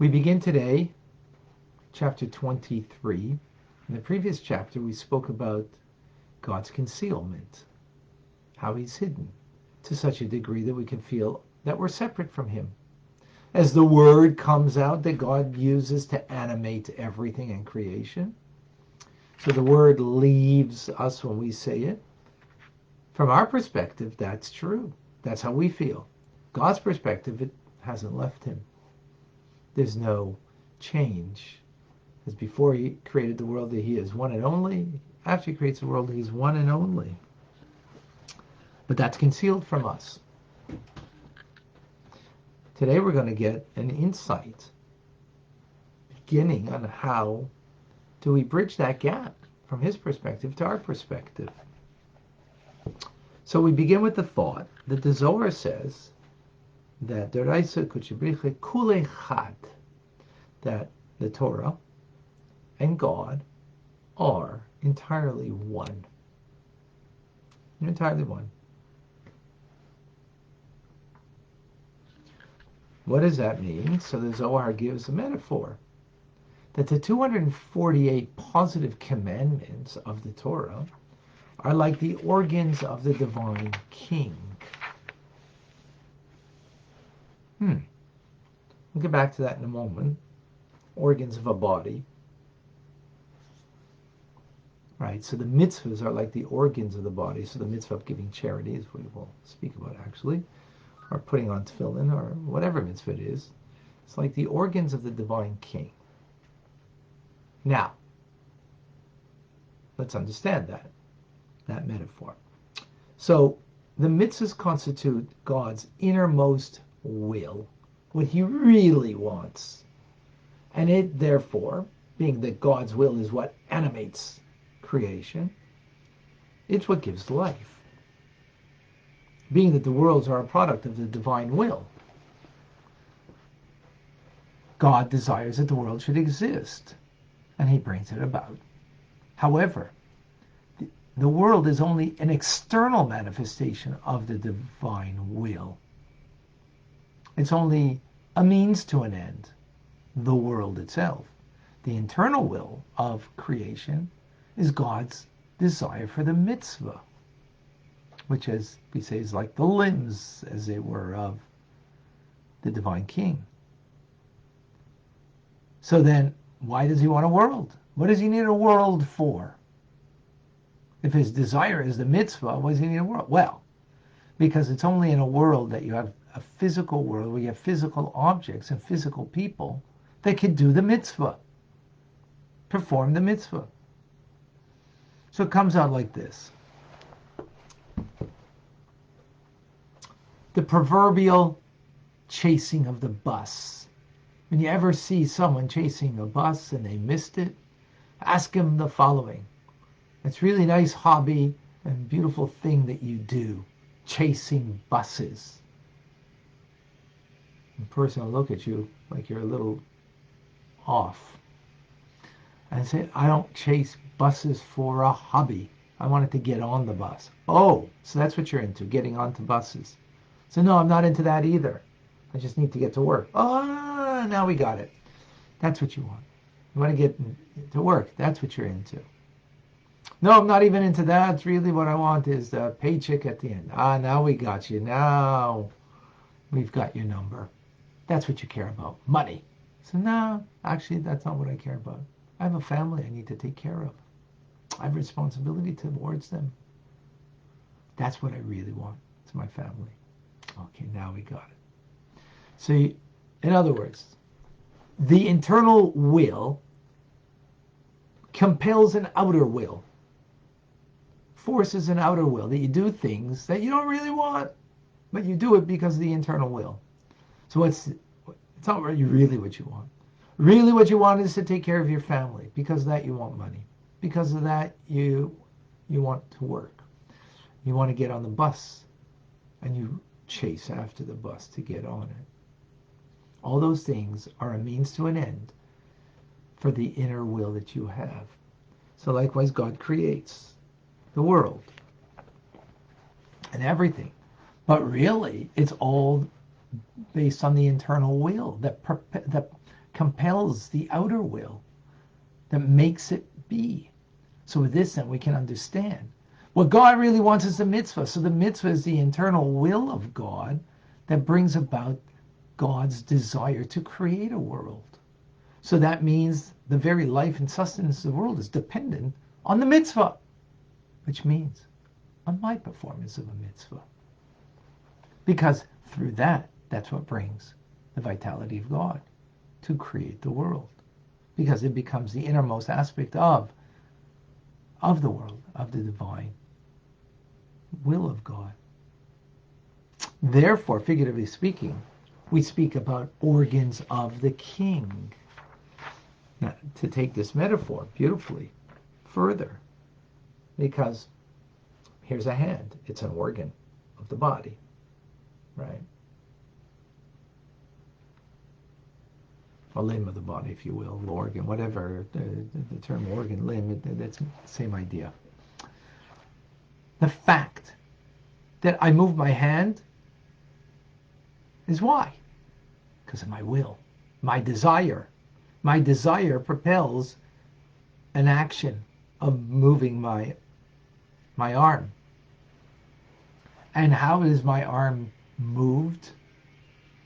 We begin today, chapter 23. In the previous chapter, we spoke about God's concealment, how he's hidden to such a degree that we can feel that we're separate from him. As the word comes out that God uses to animate everything in creation, so the word leaves us when we say it. From our perspective, that's true. That's how we feel. God's perspective, it hasn't left him. There's no change. As before he created the world, that he is one and only. After he creates the world, he's one and only. But that's concealed from us. Today we're going to get an insight, beginning on how do we bridge that gap from his perspective to our perspective. So we begin with the thought that the Zohar says that that the Torah and God are entirely one. They're entirely one. What does that mean? So the Zohar gives a metaphor that the 248 positive commandments of the Torah are like the organs of the divine king. We'll get back to that in a moment. Organs of a body. Right, so the mitzvahs are like the organs of the body. So the mitzvah of giving charity is what we will speak about actually, or putting on tefillin, or whatever mitzvah it is. It's like the organs of the divine king. Now, let's understand that metaphor. So the mitzvahs constitute God's innermost will, what he really wants. And it, therefore, being that God's will is what animates creation, it's what gives life. Being that the worlds are a product of the divine will, God desires that the world should exist, and he brings it about. However, the world is only an external manifestation of the divine will. It's only a means to an end, the world itself. The internal will of creation is God's desire for the mitzvah, which, as we say, is like the limbs, as it were, of the divine king. So then, why does he want a world? What does he need a world for? If his desire is the mitzvah, why does he need a world? Well, because it's only in a world that you have a physical world where you have physical objects and physical people that can do the mitzvah, perform the mitzvah. So it comes out like this. The proverbial chasing of the bus. When you ever see someone chasing a bus and they missed it, ask them the following. It's a really nice hobby and beautiful thing that you do, chasing buses. The person will look at you like you're a little off and say, I don't chase buses for a hobby. I wanted to get on the bus. Oh, so that's what you're into, getting onto buses. So no, I'm not into that either. I just need to get to work. Oh, now we got it. That's what you want. You want to get to work. That's what you're into. No, I'm not even into that. It's really what I want is the paycheck at the end. Now we got you. Now we've got your number. That's what you care about. Money. So no, actually, that's not what I care about. I have a family I need to take care of. I have responsibility towards them. That's what I really want. It's my family. Okay, now we got it. So, in other words, the internal will compels an outer will, forces an outer will that you do things that you don't really want, but you do it because of the internal will. So it's not really what you want. Really what you want is to take care of your family. Because of that you want money. Because of that you want to work. You want to get on the bus and you chase after the bus to get on it. All those things are a means to an end for the inner will that you have. So likewise, God creates the world and everything. But really, it's all based on the internal will that compels the outer will that makes it be. So with this, then, we can understand what God really wants is the mitzvah. So the mitzvah is the internal will of God that brings about God's desire to create a world. So that means the very life and sustenance of the world is dependent on the mitzvah, which means on my performance of a mitzvah. Because through that, that's what brings the vitality of God to create the world. Because it becomes the innermost aspect of the world, of the divine will of God. Therefore, figuratively speaking, we speak about organs of the king. Now, to take this metaphor beautifully further, because here's a hand. It's an organ of the body, right? A limb of the body, if you will, organ, whatever, the term organ, limb, that's the same idea. The fact that I move my hand is why? Because of my will, my desire. My desire propels an action of moving my arm. And how is my arm moved?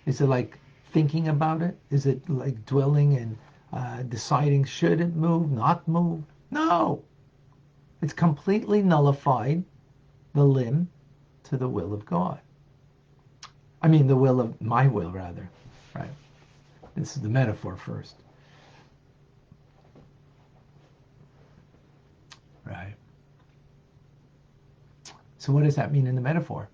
Is it like thinking about it? Is it like dwelling and deciding should it move, not move? No. It's completely nullified the limb to the will of God. I mean, the will of my will, rather. Right? This is the metaphor first. Right? So what does that mean in the metaphor?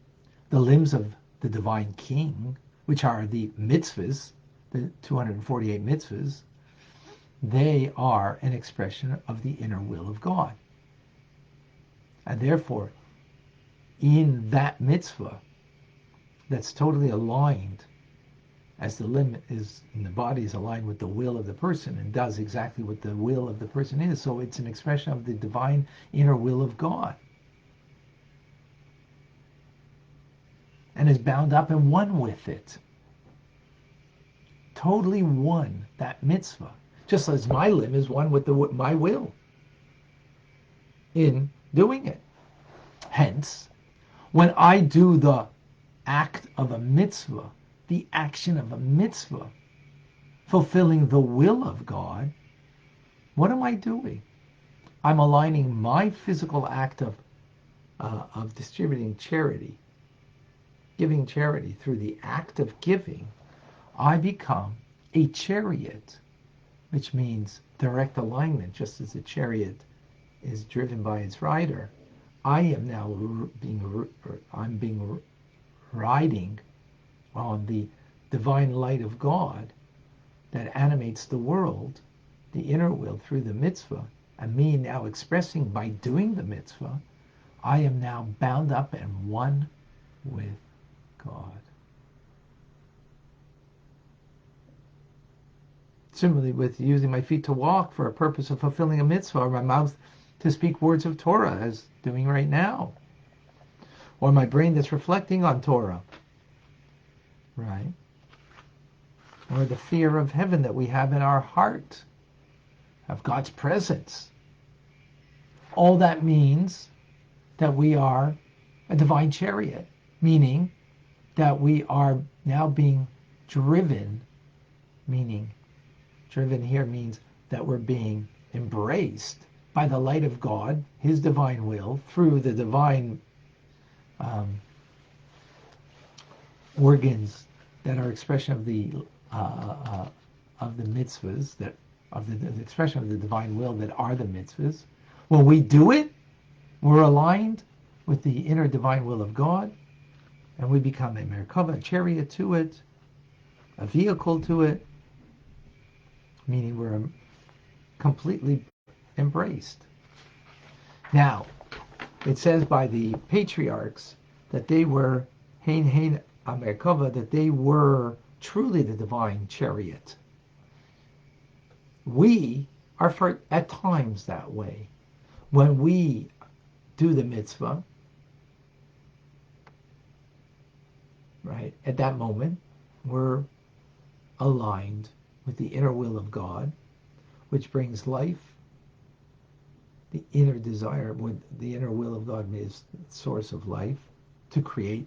The limbs of the divine king, which are the mitzvahs, the 248 mitzvahs, they are an expression of the inner will of God. And therefore, in that mitzvah that's totally aligned, as the limb is in the body is aligned with the will of the person and does exactly what the will of the person is, so it's an expression of the divine inner will of God. And is bound up and one with it. Totally one, that mitzvah. Just as my limb is one with my will in doing it. Hence, when I do the act of a mitzvah, the action of a mitzvah, fulfilling the will of God, what am I doing? I'm aligning my physical act of distributing charity, giving charity through the act of giving. I become a chariot, which means direct alignment, just as a chariot is driven by its rider. I am now riding on the divine light of God that animates the world, the inner will through the mitzvah, and me now expressing by doing the mitzvah, I am now bound up and one with God. Similarly, with using my feet to walk for a purpose of fulfilling a mitzvah, or my mouth to speak words of Torah, as doing right now, or my brain that's reflecting on Torah, right? Or the fear of heaven that we have in our heart, of God's presence. All that means that we are a divine chariot, meaning that we are now being driven, meaning driven here means that we're being embraced by the light of God, His divine will, through the divine organs that are expression of the mitzvahs, that of the expression of the divine will that are the mitzvahs. When we do it, we're aligned with the inner divine will of God, and we become a merkava, a chariot to it, a vehicle to it, meaning we're completely embraced. Now, it says by the patriarchs that they were hein merkava, that they were truly the divine chariot. We are at times that way. When we do the mitzvah, right, at that moment, we're aligned with the inner will of God, which brings life. The inner desire, when the inner will of God is the source of life, to create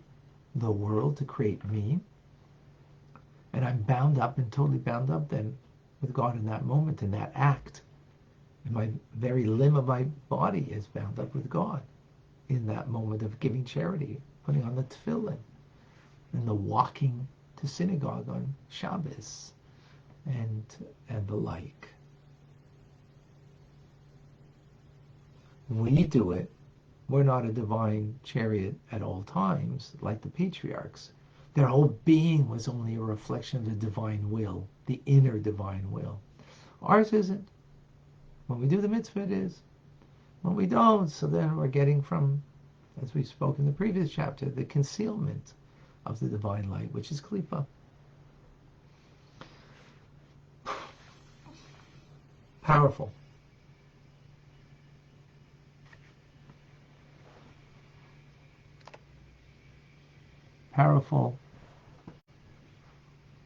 the world, to create me. And I'm bound up and totally bound up then with God in that moment, in that act. And my very limb of my body is bound up with God in that moment of giving charity, putting on the tefillin, and the walking to synagogue on Shabbos, and the like. We do it. We're not a divine chariot at all times, like the patriarchs. Their whole being was only a reflection of the divine will, the inner divine will. Ours isn't. When we do the mitzvah, it is. When we don't, so then we're getting from, as we spoke in the previous chapter, the concealment of the divine light, which is klipa. Powerful. Powerful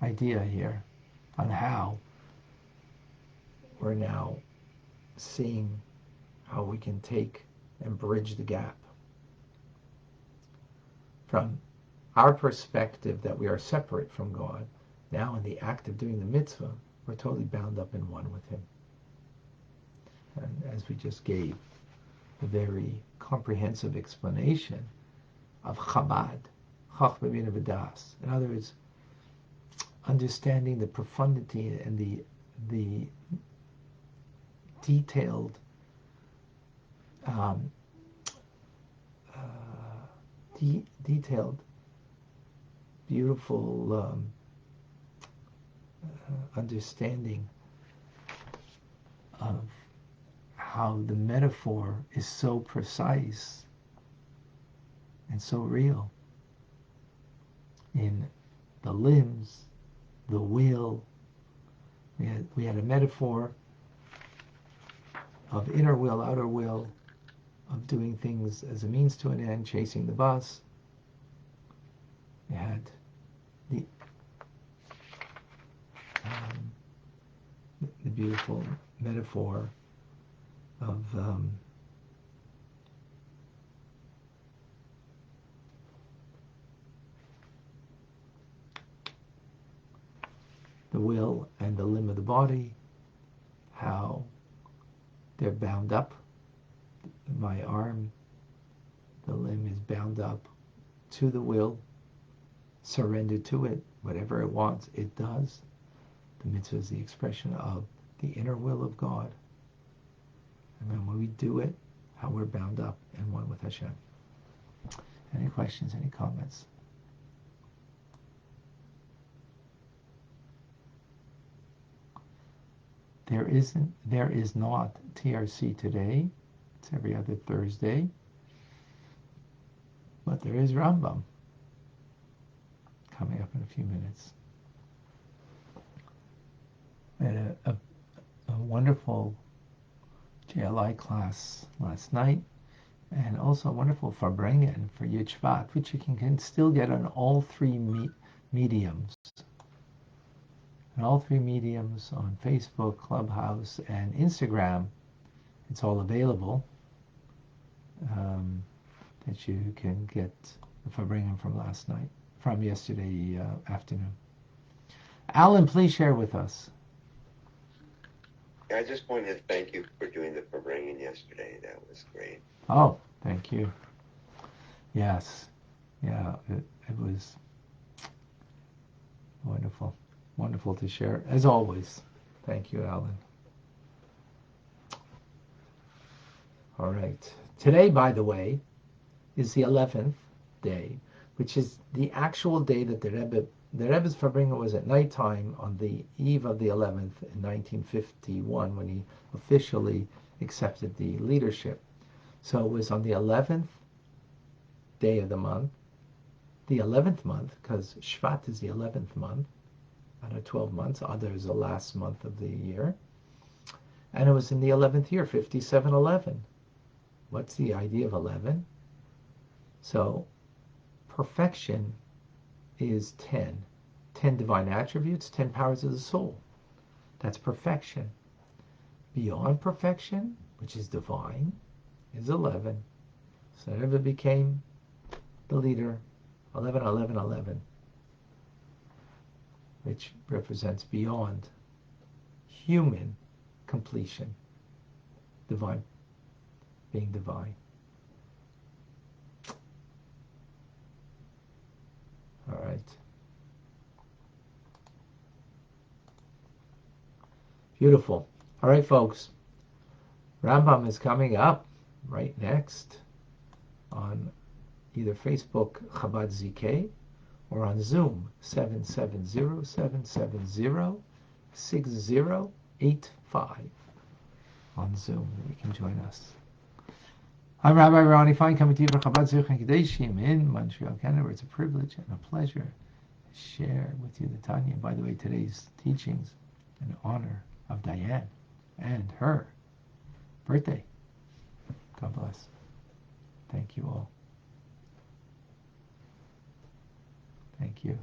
idea here on how we're now seeing how we can take and bridge the gap from our perspective that we are separate from God. Now in the act of doing the mitzvah, we're totally bound up in one with Him. And as we just gave a very comprehensive explanation of Chabad, Chachma Bina V'das. In other words, understanding the profundity and the detailed detailed, beautiful understanding of how the metaphor is so precise and so real in the limbs, the will. We had a metaphor of inner will, outer will, of doing things as a means to an end, chasing the bus. We had the beautiful metaphor of the will and the limb of the body, how they're bound up. My arm, the limb is bound up to the will, surrendered to it. Whatever it wants, it does. The mitzvah is the expression of the inner will of God. And then when we do it, how we're bound up and one with Hashem. Any questions, any comments? There is not TRC today. It's every other Thursday. But there is Rambam coming up in a few minutes. We had a wonderful JLI class last night, and also a wonderful Farbrengen for Yud which you can still get on all three mediums. On all three mediums, on Facebook, Clubhouse, and Instagram, it's all available. That you can get the Farbrengen from yesterday afternoon. Alan, please share with us. I just wanted to thank you for doing the Farbrengen yesterday. That was great. Oh, thank you. Yes. Yeah, it was wonderful. Wonderful to share, as always. Thank you, Alan. All right. Today, by the way, is the 11th day, which is the actual day that the Rebbe's Farbrengen was at nighttime on the eve of the 11th in 1951 when he officially accepted the leadership. So it was on the 11th day of the month, the 11th month, because Shvat is the 11th month out of 12 months. Adar is the last month of the year. And it was in the 11th year, 5711. What's the idea of 11? So perfection is 10. 10 divine attributes, 10 powers of the soul. That's perfection. Beyond perfection, which is divine, is 11. So Rebbe became the leader, 11, 11, 11, which represents beyond human completion, divine, being divine. All right. Beautiful. All right, folks. Rambam is coming up right next on either Facebook Chabad ZK or on Zoom 770-770-6085 on Zoom. You can join us. I'm Rabbi Ronnie Fine, coming to you from Chabad Tanya in Montreal, Canada, where it's a privilege and a pleasure to share with you the Tanya. By the way, today's teachings in honor of Diane and her birthday. God bless. Thank you all. Thank you.